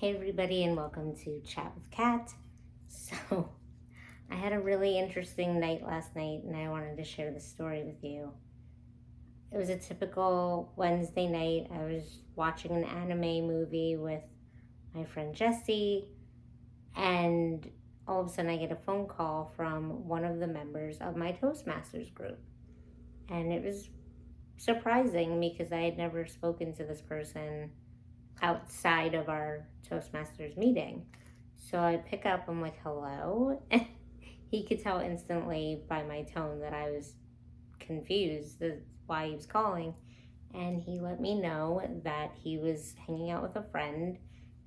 Hey everybody, and welcome to Chat with Kat. So, I had a really interesting night last night and I wanted to share the story with you. It was a typical Wednesday night. I was watching an anime movie with my friend Jessie, and all of a sudden I get a phone call from one of the members of my Toastmasters group. And it was surprising because I had never spoken to this person outside of our Toastmasters meeting. So I pick up, I'm like, hello. And he could tell instantly by my tone that I was confused. That's why he was calling. And he let me know that he was hanging out with a friend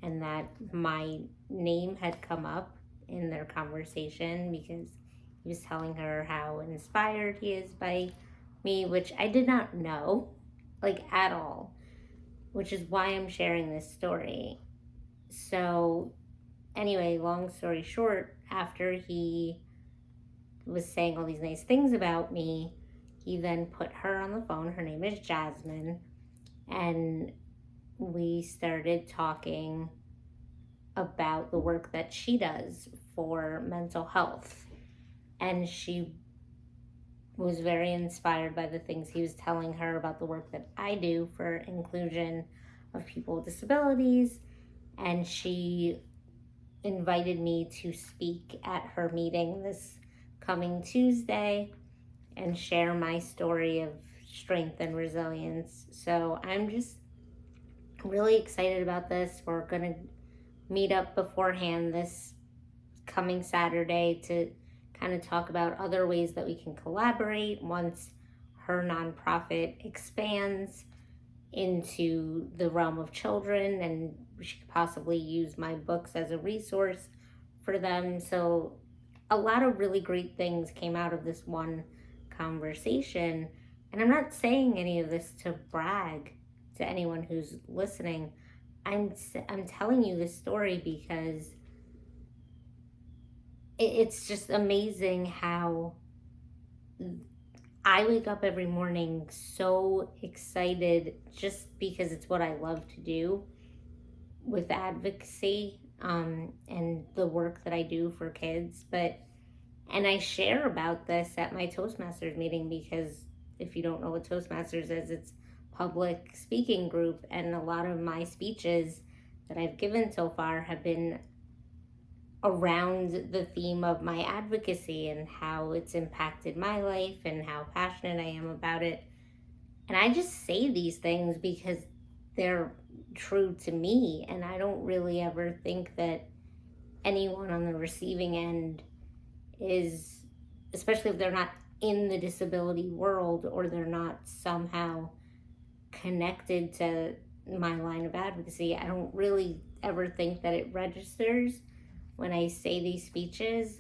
and that my name had come up in their conversation because he was telling her how inspired he is by me, which I did not know, like at all, which is why I'm sharing this story. So, anyway, long story short, after he was saying all these nice things about me, he then put her on the phone. Her name is Jasmine. And we started talking about the work that she does for mental health. And she was very inspired by the things he was telling her about the work that I do for inclusion of people with disabilities. And she invited me to speak at her meeting this coming Tuesday and share my story of strength and resilience. So I'm just really excited about this. We're going to meet up beforehand this coming Saturday to kind of talk about other ways that we can collaborate once her nonprofit expands into the realm of children, and she could possibly use my books as a resource for them. So a lot of really great things came out of this one conversation. And I'm not saying any of this to brag to anyone who's listening. I'm telling you this story because it's just amazing how I wake up every morning so excited just because it's what I love to do with advocacy, and the work that I do for kids. And I share about this at my Toastmasters meeting because if you don't know what Toastmasters is, it's public speaking group, and a lot of my speeches that I've given so far have been around the theme of my advocacy and how it's impacted my life and how passionate I am about it. And I just say these things because they're true to me, and I don't really ever think that anyone on the receiving end is, especially if they're not in the disability world or they're not somehow connected to my line of advocacy, I don't really ever think that it registers when I say these speeches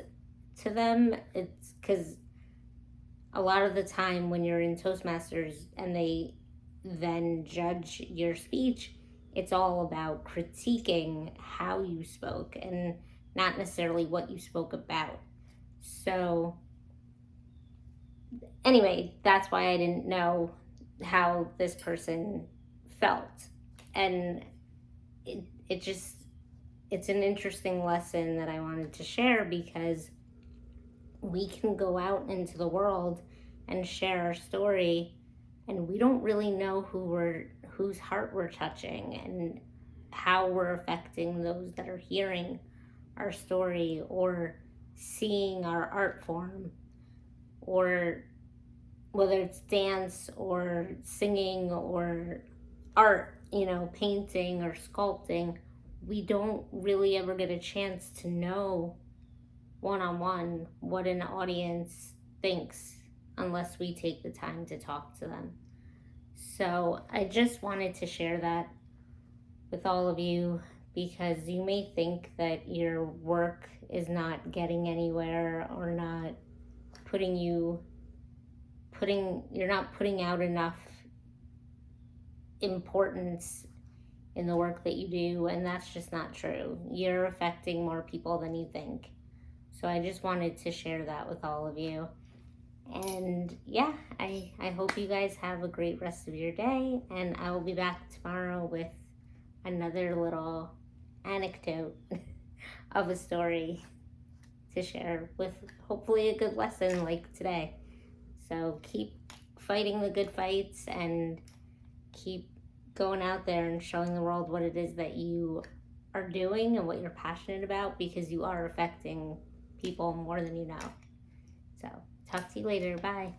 to them. It's because a lot of the time when you're in Toastmasters and they then judge your speech, it's all about critiquing how you spoke and not necessarily what you spoke about. So anyway, that's why I didn't know how this person felt. And it just, it's an interesting lesson that I wanted to share because we can go out into the world and share our story, and we don't really know whose heart we're touching and how we're affecting those that are hearing our story or seeing our art form, or whether it's dance or singing or art, painting or sculpting. We don't really ever get a chance to know one-on-one what an audience thinks unless we take the time to talk to them. So I just wanted to share that with all of you because you may think that your work is not getting anywhere or not you're not putting out enough importance in the work that you do, and that's just not true. You're affecting more people than you think. So I just wanted to share that with all of you. And yeah, I hope you guys have a great rest of your day, and I will be back tomorrow with another little anecdote of a story to share with hopefully a good lesson like today. So keep fighting the good fights and keep going out there and showing the world what it is that you are doing and what you're passionate about, because you are affecting people more than you know. So talk to you later. Bye.